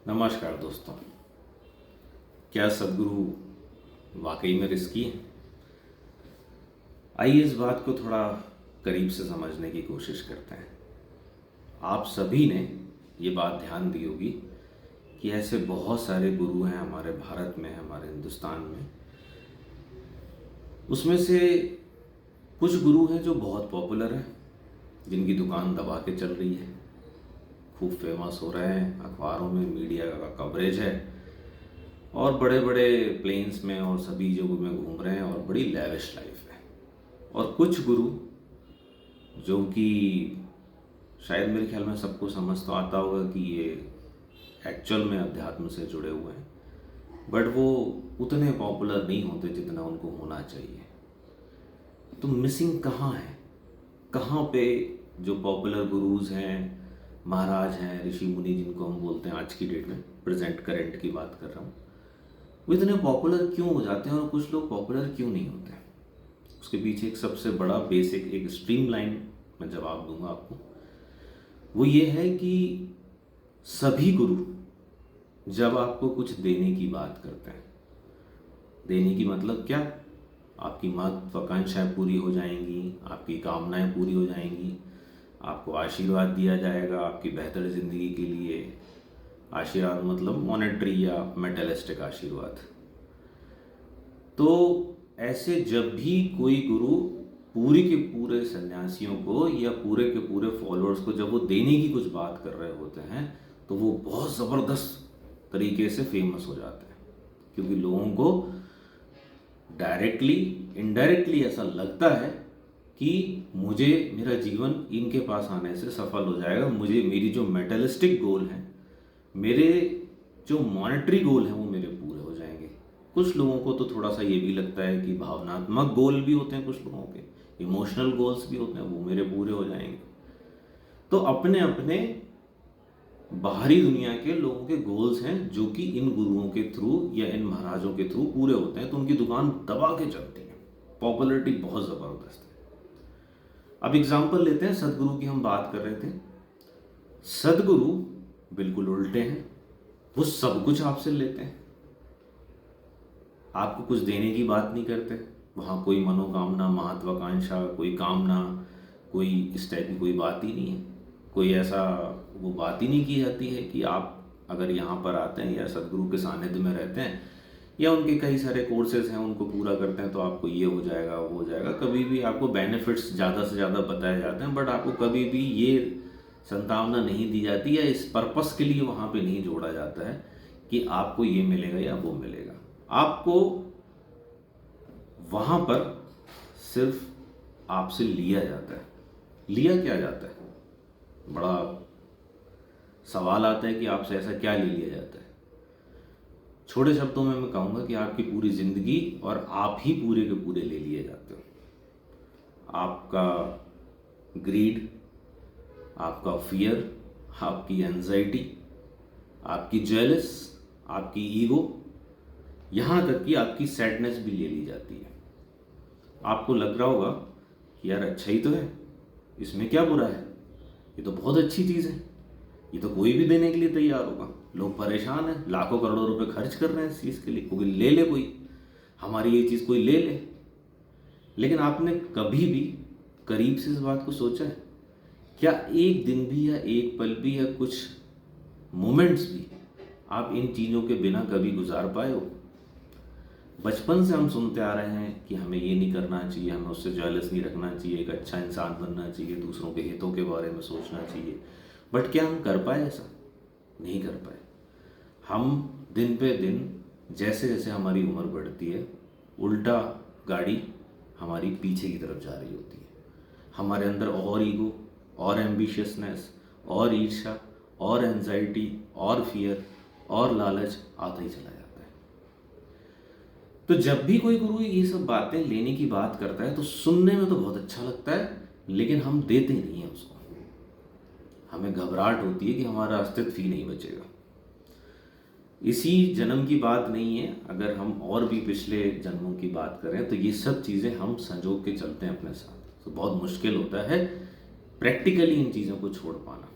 नमस्कार दोस्तों। क्या सदगुरु वाकई में रिस्की है? आइए इस बात को थोड़ा करीब से समझने की कोशिश करते हैं। आप सभी ने ये बात ध्यान दी होगी कि ऐसे बहुत सारे गुरु हैं हमारे भारत में, हमारे हिंदुस्तान में। उसमें से कुछ गुरु हैं जो बहुत पॉपुलर हैं, जिनकी दुकान दबा के चल रही है, खूब फेमस हो रहे हैं, अखबारों में मीडिया का कवरेज है और बड़े बड़े प्लेन्स में और सभी जगहों में घूम रहे हैं और बड़ी लैविश लाइफ है। और कुछ गुरु जो कि शायद मेरे ख्याल में सबको समझ तो आता होगा कि ये एक्चुअल में अध्यात्म से जुड़े हुए हैं, बट वो उतने पॉपुलर नहीं होते जितना उनको होना चाहिए। तो मिसिंग कहाँ है? कहाँ पे जो पॉपुलर गुरुज हैं, महाराज हैं, ऋषि मुनि जिनको हम बोलते हैं आज की डेट में, प्रेजेंट करंट की बात कर रहा हूँ, वो इतने पॉपुलर क्यों हो जाते हैं और कुछ लोग पॉपुलर क्यों नहीं होते? उसके पीछे एक सबसे बड़ा बेसिक, एक स्ट्रीमलाइन मैं जवाब दूंगा आपको। वो ये है कि सभी गुरु जब आपको कुछ देने की बात करते हैं, देने की मतलब क्या? आपकी महत्वाकांक्षाएं पूरी हो जाएंगी, आपकी कामनाएं पूरी हो जाएंगी, आपको आशीर्वाद दिया जाएगा आपकी बेहतर ज़िंदगी के लिए। आशीर्वाद मतलब मॉनेटरी या मेटलिस्टिक आशीर्वाद। तो ऐसे जब भी कोई गुरु पूरे के पूरे सन्यासियों को या पूरे के पूरे फॉलोअर्स को जब वो देने की कुछ बात कर रहे होते हैं तो वो बहुत ज़बरदस्त तरीके से फेमस हो जाते हैं, क्योंकि लोगों को डायरेक्टली इनडायरेक्टली ऐसा लगता है कि मुझे मेरा जीवन इनके पास आने से सफल हो जाएगा, मुझे मेरी जो मेटलिस्टिक गोल है, मेरे जो मॉनेटरी गोल हैं वो मेरे पूरे हो जाएंगे। कुछ लोगों को तो थोड़ा सा ये भी लगता है कि भावनात्मक गोल भी होते हैं, कुछ लोगों के इमोशनल गोल्स भी होते हैं, वो मेरे पूरे हो जाएंगे। तो अपने अपने बाहरी दुनिया के लोगों के गोल्स हैं जो कि इन गुरुओं के थ्रू या इन महाराजों के थ्रू पूरे होते हैं, तो उनकी दुकान दबा के चलती है, पॉपुलैरिटी बहुत ज़बरदस्त है। अब एग्जाम्पल लेते हैं, सदगुरु की हम बात कर रहे थे। सदगुरु बिल्कुल उल्टे हैं, वो सब कुछ आपसे लेते हैं, आपको कुछ देने की बात नहीं करते। वहाँ कोई मनोकामना, महत्वाकांक्षा, कोई कामना, कोई इस टाइप की कोई बात ही नहीं है। कोई ऐसा वो बात ही नहीं की जाती है कि आप अगर यहाँ पर आते हैं या सदगुरु के सानिध्य में रहते हैं या उनके कई सारे कोर्सेज हैं उनको पूरा करते हैं तो आपको ये हो जाएगा, वो हो जाएगा। कभी भी आपको बेनिफिट्स ज़्यादा से ज़्यादा बताए जाते हैं, बट आपको कभी भी ये संभावना नहीं दी जाती या इस पर्पस के लिए वहाँ पे नहीं जोड़ा जाता है कि आपको ये मिलेगा या वो मिलेगा। आपको वहाँ पर सिर्फ आपसे लिया जाता है। लिया क्या जाता है? बड़ा सवाल आता है कि आपसे ऐसा क्या ले लिया जाता है। छोटे शब्दों में मैं कहूँगा कि आपकी पूरी ज़िंदगी और आप ही पूरे के पूरे ले लिए जाते हो। आपका ग्रीड, आपका फियर, आपकी एंजाइटी, आपकी जेलस, आपकी ईगो, यहाँ तक कि आपकी सैडनेस भी ले ली जाती है। आपको लग रहा होगा कि यार अच्छा ही तो है, इसमें क्या बुरा है, ये तो बहुत अच्छी चीज़ है, ये तो कोई भी देने के लिए तैयार होगा। लोग परेशान हैं, लाखों करोड़ों रुपए खर्च कर रहे हैं इस चीज़ के लिए, कोई ले ले, कोई हमारी ये चीज़ कोई ले ले। लेकिन आपने कभी भी करीब से इस बात को सोचा है? क्या एक दिन भी या एक पल भी या कुछ मोमेंट्स भी आप इन चीज़ों के बिना कभी गुजार पाए हो? बचपन से हम सुनते आ रहे हैं कि हमें ये नहीं करना चाहिए, हमें उससे जेलस नहीं रखना चाहिए, एक अच्छा इंसान बनना चाहिए, दूसरों के हितों के बारे में सोचना चाहिए। बट क्या हम कर पाए ऐसा? नहीं कर पाए। हम दिन पे दिन जैसे जैसे हमारी उम्र बढ़ती है, उल्टा गाड़ी हमारी पीछे की तरफ जा रही होती है। हमारे अंदर और ईगो, और एम्बिशियसनेस, और ईर्ष्या, और एंजाइटी, और फियर, और लालच आता ही चला जाता है। तो जब भी कोई गुरु ये सब बातें लेने की बात करता है तो सुनने में तो बहुत अच्छा लगता है, लेकिन हम देते नहीं हैं उसको। हमें घबराहट होती है कि हमारा अस्तित्व ही नहीं बचेगा। इसी जन्म की बात नहीं है, अगर हम और भी पिछले जन्मों की बात करें तो ये सब चीज़ें हम संजो के चलते हैं अपने साथ। तो बहुत मुश्किल होता है प्रैक्टिकली इन चीज़ों को छोड़ पाना।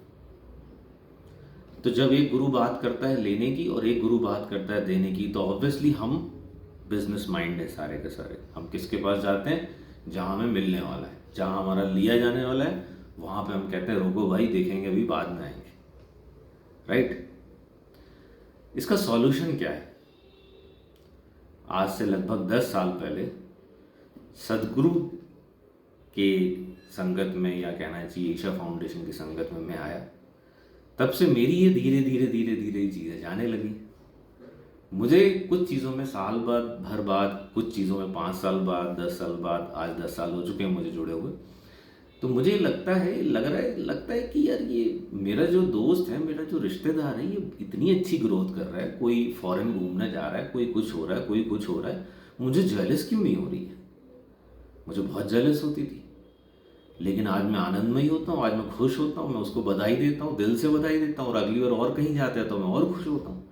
तो जब एक गुरु बात करता है लेने की और एक गुरु बात करता है देने की, तो ऑब्वियसली हम बिजनेस माइंड है सारे के सारे। हम किसके पास जाते हैं? जहाँ हमें मिलने वाला है, जहाँ हमारा लिया जाने वाला है, वहाँ पे हम कहते हैं रुको भाई देखेंगे, अभी बाद में आएंगे। राइट? इसका सॉल्यूशन क्या है? आज से लगभग 10 साल पहले सदगुरु के संगत में, या कहना चाहिए ईशा फाउंडेशन की संगत में मैं आया। तब से मेरी ये धीरे धीरे धीरे धीरे चीज़ें जाने लगी। मुझे कुछ चीज़ों में साल बाद, भर बाद, कुछ चीज़ों में 5 साल बाद, 10 साल बाद, आज 10 साल हो चुके हैं मुझे जुड़े हुए। तो मुझे लगता है कि यार ये मेरा जो दोस्त है, मेरा जो रिश्तेदार है, ये इतनी अच्छी ग्रोथ कर रहा है, कोई फॉरेन घूमने जा रहा है, कोई कुछ हो रहा है, कोई कुछ हो रहा है, मुझे जेलस क्यों नहीं हो रही है? मुझे बहुत जेलस होती थी, लेकिन आज मैं आनंदमयी होता हूँ, आज मैं खुश होता हूँ, मैं उसको बधाई देता हूँ, दिल से बधाई देता हूँ, और अगली बार और कहीं जाते हैं तो मैं और खुश होता हूँ।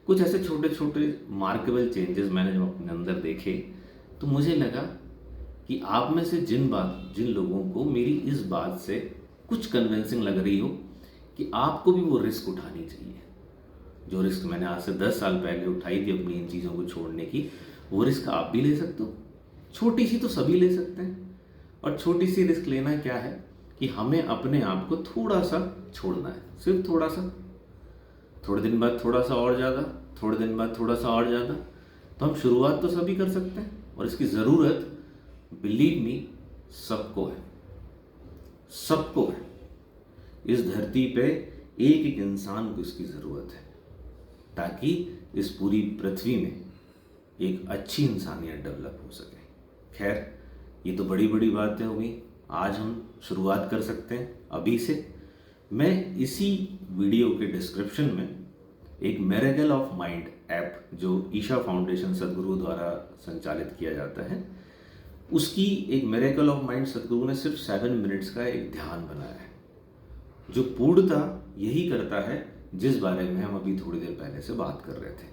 कुछ ऐसे छोटे छोटे मार्केबल चेंजेस मैंने जब अपने अंदर देखे, तो मुझे लगा कि आप में से जिन लोगों को मेरी इस बात से कुछ कन्विंसिंग लग रही हो कि आपको भी वो रिस्क उठानी चाहिए, जो रिस्क मैंने आज से 10 साल पहले उठाई थी अपनी इन चीज़ों को छोड़ने की, वो रिस्क आप भी ले सकते हो। छोटी सी तो सभी ले सकते हैं। और छोटी सी रिस्क लेना क्या है कि हमें अपने आप को थोड़ा सा छोड़ना है, सिर्फ थोड़ा सा। थोड़े दिन बाद थोड़ा सा और ज़्यादा, थोड़े दिन बाद थोड़ा सा और ज़्यादा। तो हम शुरुआत तो सभी कर सकते हैं, और इसकी ज़रूरत बिलीव मी सबको है, सबको है। इस धरती पे एक एक इंसान को इसकी ज़रूरत है, ताकि इस पूरी पृथ्वी में एक अच्छी इंसानियत डेवलप हो सके। खैर, ये तो बड़ी बड़ी बातें हो गई। आज हम शुरुआत कर सकते हैं अभी से। मैं इसी वीडियो के डिस्क्रिप्शन में एक मिरेकल ऑफ माइंड ऐप, जो ईशा फाउंडेशन सदगुरु द्वारा संचालित किया जाता है, उसकी एक मिरेकल ऑफ माइंड सदगुरु ने सिर्फ 7 मिनट्स का एक ध्यान बनाया है, जो पूर्णतः यही करता है जिस बारे में हम अभी थोड़ी देर पहले से बात कर रहे थे।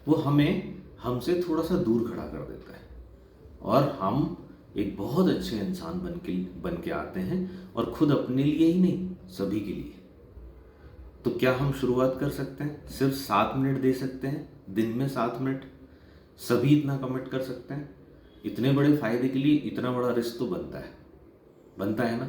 वो हमसे थोड़ा सा दूर खड़ा कर देता है, और हम एक बहुत अच्छे इंसान बन के आते हैं, और खुद अपने लिए ही नहीं, सभी के लिए। तो क्या हम शुरुआत कर सकते हैं? सिर्फ 7 मिनट दे सकते हैं, दिन में 7 मिनट। सभी इतना कमिट कर सकते हैं। इतने बड़े फायदे के लिए इतना बड़ा रिस्क तो बनता है ना।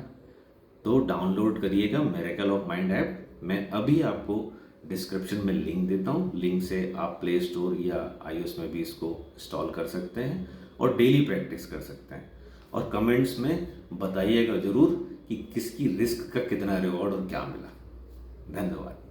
तो डाउनलोड करिएगा मिरेकल ऑफ माइंड ऐप। मैं अभी आपको डिस्क्रिप्शन में लिंक देता हूँ। लिंक से आप प्ले स्टोर या iOS में भी इसको इंस्टॉल कर सकते हैं और डेली प्रैक्टिस कर सकते हैं। और कमेंट्स में बताइएगा ज़रूर कि किसकी रिस्क का कितना रिवॉर्ड और क्या मिला। धन्यवाद।